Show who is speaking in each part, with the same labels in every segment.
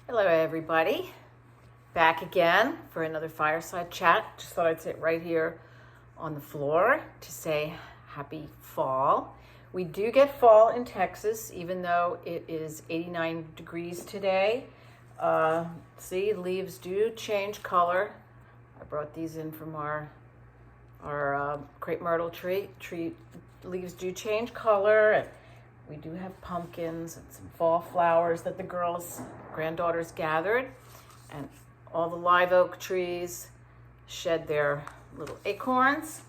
Speaker 1: Hello everybody, back again for another fireside chat. Just thought I'd sit right here on the floor to say happy fall. We do get fall in Texas, even though it is 89 degrees today. See, leaves do change color. I brought these in from our crepe myrtle tree. Leaves do change color, and we do have pumpkins and some fall flowers that the granddaughters gathered, and all the live oak trees shed their little acorns.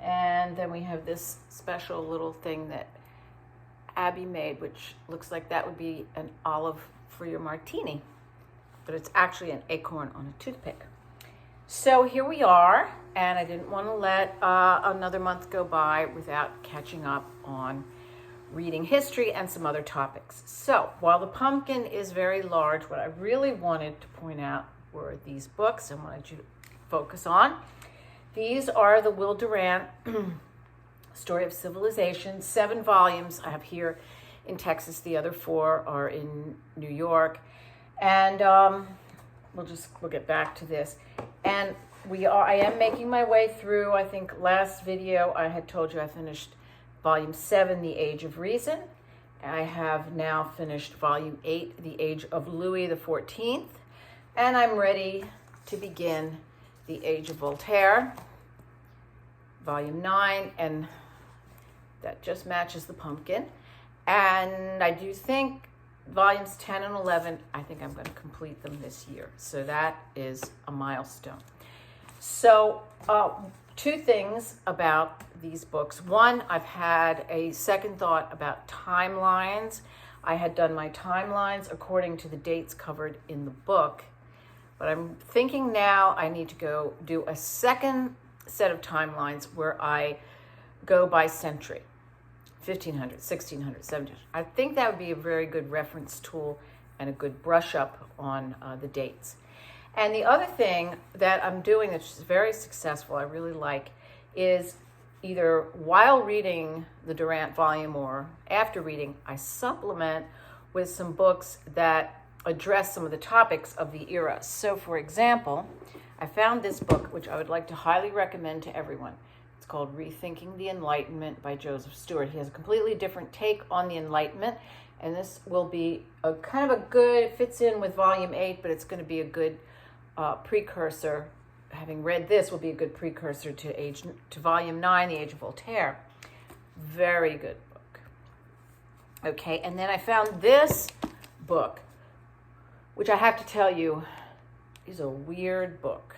Speaker 1: And then we have this special little thing that Abby made, which looks like that would be an olive for your martini, but it's actually an acorn on a toothpick. So here we are, and I didn't want to let another month go by without catching up on reading history and some other topics. So while the pumpkin is very large, what I really wanted to point out were these books I wanted you to focus on. These are the Will Durant Story of Civilization, 7 volumes I have here in Texas. The other 4 are in New York. And we'll get back to this. And I am making my way through. I think last video I had told you I finished Volume 7, The Age of Reason. I have now finished Volume 8, The Age of Louis XIV. And I'm ready to begin The Age of Voltaire, Volume 9, and that just matches the pumpkin. And I do think Volumes 10 and 11, I think I'm going to complete them this year. So that is a milestone. So 2 things about these books. One, I've had a second thought about timelines. I had done my timelines according to the dates covered in the book, but I'm thinking now I need to go do a second set of timelines where I go by century, 1500, 1600, 1700. I think that would be a very good reference tool and a good brush up on the dates. And the other thing that I'm doing that's very successful, I really like, is either while reading the Durant volume or after reading, I supplement with some books that address some of the topics of the era. So for example, I found this book, which I would like to highly recommend to everyone. It's called Rethinking the Enlightenment by Joseph Stewart. He has a completely different take on the Enlightenment, and this will be a kind of a good, it fits in with volume 8, but it's going to be a good precursor. Having read this will be a good precursor to volume 9, The Age of Voltaire. Very good book. Okay, and then I found this book, which I have to tell you is a weird book.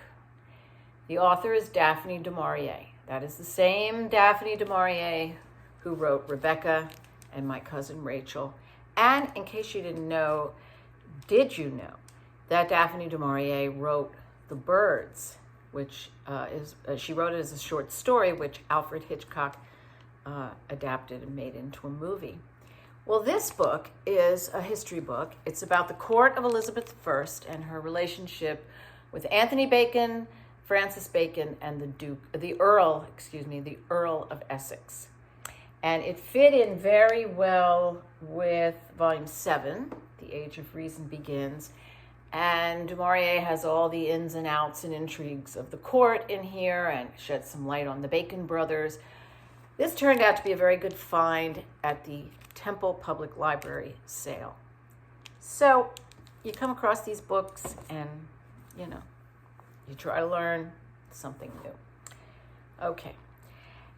Speaker 1: The author is Daphne du Maurier. That is the same Daphne du Maurier who wrote Rebecca and My Cousin Rachel. And in case you didn't know, did you know that Daphne du Maurier wrote The Birds, which she wrote it as a short story, which Alfred Hitchcock adapted and made into a movie. Well, this book is a history book. It's about the court of Elizabeth I and her relationship with Anthony Bacon, Francis Bacon, and the Earl of Essex. And it fit in very well with Volume 7, The Age of Reason Begins. And du Maurier has all the ins and outs and intrigues of the court in here and sheds some light on the Bacon brothers. This turned out to be a very good find at the Temple Public Library sale. So you come across these books and, you try to learn something new. Okay.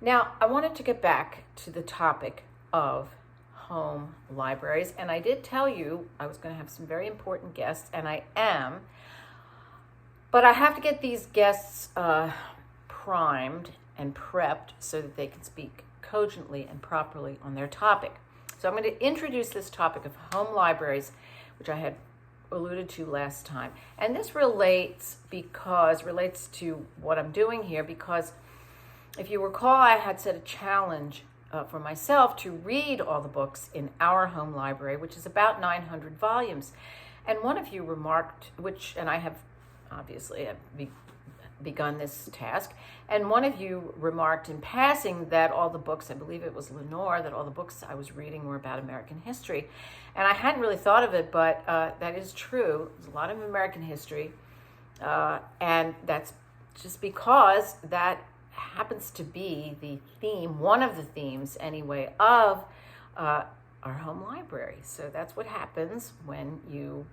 Speaker 1: Now, I wanted to get back to the topic of home libraries, and I did tell you I was going to have some very important guests, and I am, but I have to get these guests primed and prepped so that they can speak cogently and properly on their topic. So I'm going to introduce this topic of home libraries, which I had alluded to last time, and this relates to what I'm doing here, because if you recall, I had set a challenge for myself to read all the books in our home library, which is about 900 volumes. And one of you remarked, and I have obviously begun this task. And one of you remarked in passing that all the books, I believe it was Lenore, that all the books I was reading were about American history. And I hadn't really thought of it, but that is true. There's a lot of American history. And that's just because that happens to be the theme, one of the themes anyway, of our home library. So that's what happens when you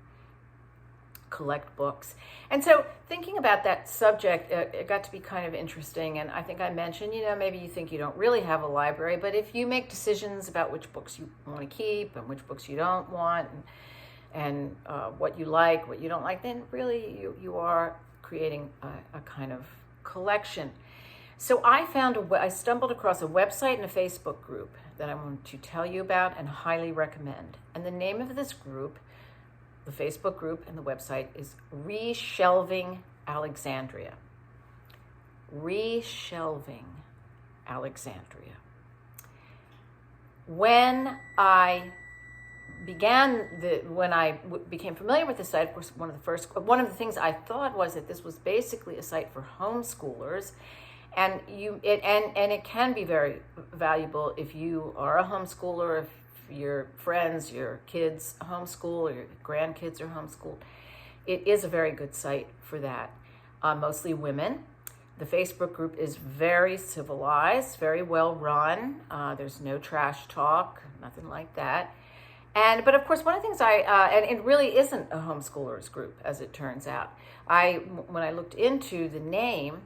Speaker 1: collect books. And so thinking about that subject, it got to be kind of interesting. And I think I mentioned, maybe you think you don't really have a library, but if you make decisions about which books you want to keep and which books you don't want, and what you like, what you don't like, then really you are creating a kind of collection. So I stumbled across a website and a Facebook group that I want to tell you about and highly recommend. And the name of this group, the Facebook group and the website, is Reshelving Alexandria. Reshelving Alexandria. When I became familiar with the site, of course, one of the things I thought was that this was basically a site for homeschoolers, and it can be very valuable if you are a homeschooler, if your friends, your kids homeschool, or your grandkids are homeschooled. It is a very good site for that. Mostly women. The Facebook group is very civilized, very well run. There's no trash talk, nothing like that. But of course, one of the things and it really isn't a homeschoolers group, as it turns out. When I looked into the name,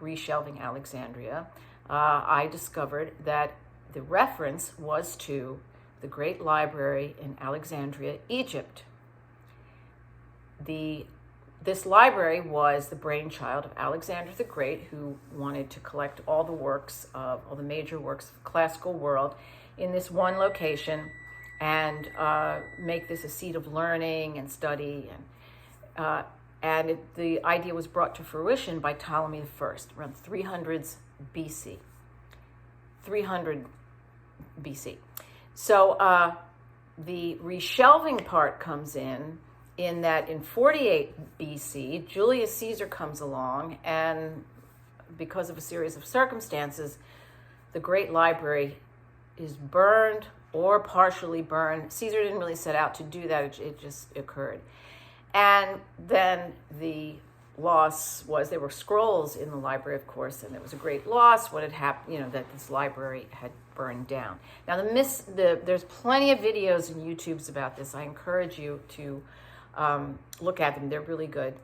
Speaker 1: Reshelving Alexandria, I discovered that the reference was to the Great Library in Alexandria, Egypt. This library was the brainchild of Alexander the Great, who wanted to collect all the major works of the classical world in this one location, and make this a seat of learning and study. And the idea was brought to fruition by Ptolemy I, around 300s BC. 300 BC. So the reshelving part comes in that in 48 BC, Julius Caesar comes along, and because of a series of circumstances, the Great Library is burned or partially burned. Caesar didn't really set out to do that, it just occurred. And then the loss was, there were scrolls in the library, of course, and there was a great loss. What had happened, that this library had burned down. Now, there's plenty of videos and YouTubes about this. I encourage you to look at them. They're really good.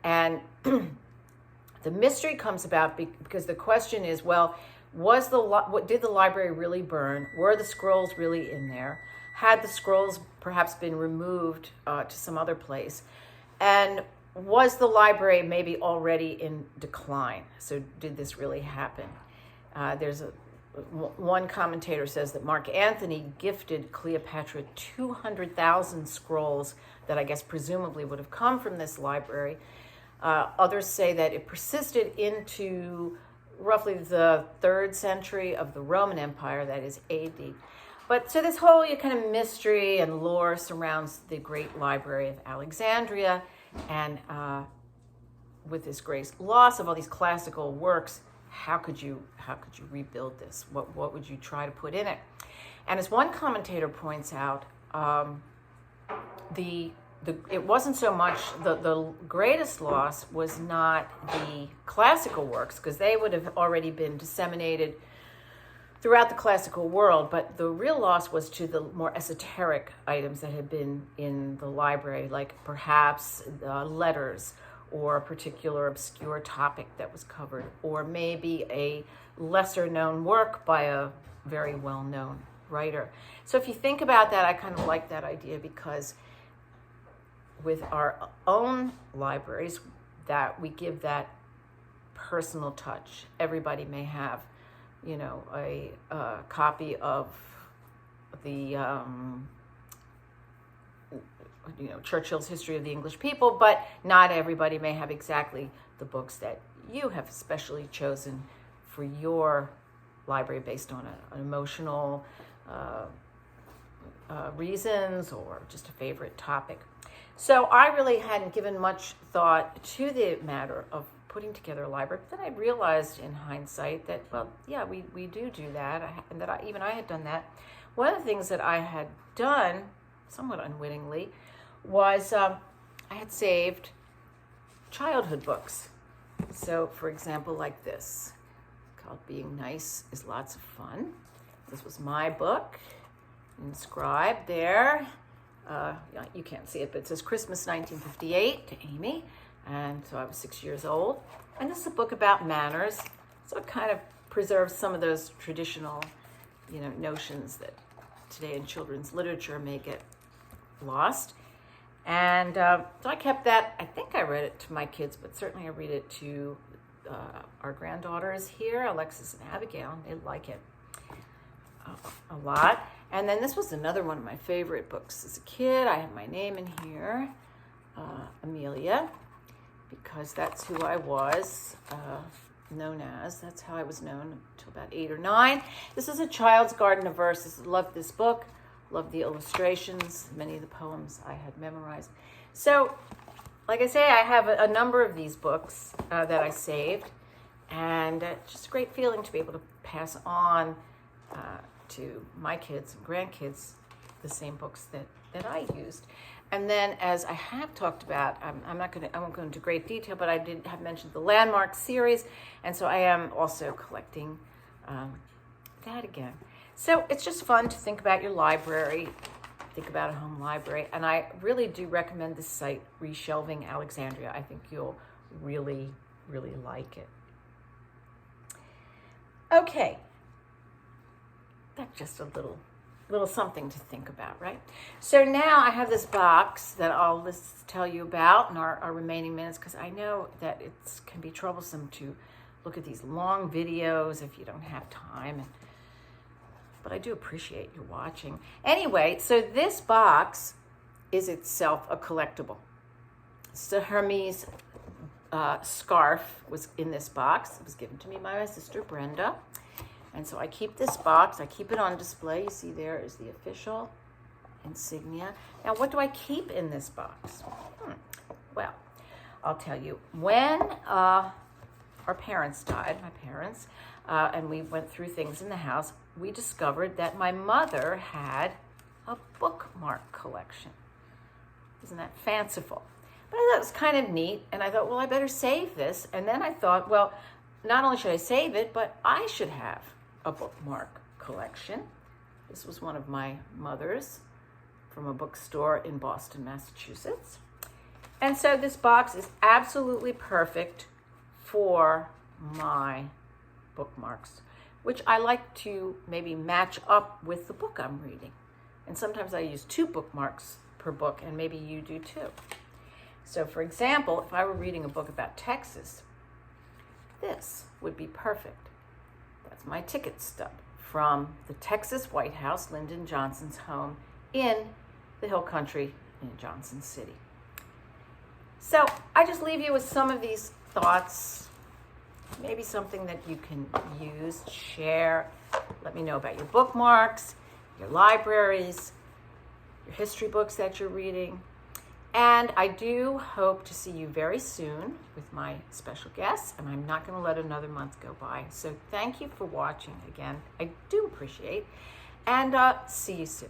Speaker 1: And the mystery comes about because the question is, well, did the library really burn? Were the scrolls really in there? Had the scrolls perhaps been removed to some other place? And was the library maybe already in decline? So did this really happen? One commentator says that Mark Antony gifted Cleopatra 200,000 scrolls that I guess presumably would have come from this library. Others say that it persisted into roughly the 3rd century of the Roman Empire, that is AD. But so this whole kind of mystery and lore surrounds the Great Library of Alexandria, and with this great loss of all these classical works, how could you rebuild this? What would you try to put in it? And as one commentator points out, it wasn't so much the greatest loss was not the classical works, because they would have already been disseminated throughout the classical world, but the real loss was to the more esoteric items that had been in the library, like perhaps letters or a particular obscure topic that was covered, or maybe a lesser known work by a very well-known writer. So if you think about that, I kind of like that idea, because with our own libraries, that we give that personal touch. Everybody may have a copy of the Churchill's History of the English People, but not everybody may have exactly the books that you have specially chosen for your library based on an emotional reasons or just a favorite topic. So I really hadn't given much thought to the matter of putting together a library. But then I realized in hindsight that, well, yeah, we do that, and that even I had done that. One of the things that I had done, somewhat unwittingly, was I had saved childhood books. So, for example, like this, called Being Nice is Lots of Fun. This was my book, inscribed there. You can't see it, but it says Christmas 1958 to Amy. And so I was 6 years old. And this is a book about manners. So it kind of preserves some of those traditional, notions that today in children's literature may get lost. And so I kept that. I think I read it to my kids, but certainly I read it to our granddaughters here, Alexis and Abigail. They like it a lot. And then this was another one of my favorite books as a kid. I have my name in here, Amelia, because that's who I was known as. That's how I was known until about 8 or 9. This is A Child's Garden of Verses. Love this book. Love the illustrations. Many of the poems I had memorized. So, like I say, I have a number of these books that I saved. And it's just a great feeling to be able to pass on to my kids and grandkids the same books that I used. And then, as I have talked about, I won't go into great detail, but I did have mentioned the Landmark series, and so I am also collecting that again. So it's just fun to think about your library, think about a home library, and I really do recommend this site, Reshelving Alexandria. I think you'll really, really like it. Okay. That's just a little something to think about, right? So now I have this box that I'll tell you about in our remaining minutes, because I know that it can be troublesome to look at these long videos if you don't have time. But I do appreciate you watching. Anyway, so this box is itself a collectible. So Hermes scarf was in this box. It was given to me by my sister Brenda. And so I keep this box, I keep it on display. You see there is the official insignia. Now, what do I keep in this box? Well, I'll tell you. When our parents died, and we went through things in the house, we discovered that my mother had a bookmark collection. Isn't that fanciful? But I thought it was kind of neat, and I thought, well, I better save this. And then I thought, well, not only should I save it, but I should have a bookmark collection. This was one of my mother's from a bookstore in Boston, Massachusetts. And so this box is absolutely perfect for my bookmarks, which I like to maybe match up with the book I'm reading. And sometimes I use 2 bookmarks per book, and maybe you do too. So for example, if I were reading a book about Texas, this would be perfect. That's my ticket stub from the Texas White House, Lyndon Johnson's home in the Hill Country in Johnson City. So I just leave you with some of these thoughts, maybe something that you can use, share. Let me know about your bookmarks, your libraries, your history books that you're reading. And I do hope to see you very soon with my special guests, and I'm not going to let another month go by. So thank you for watching again. I do appreciate, and see you soon.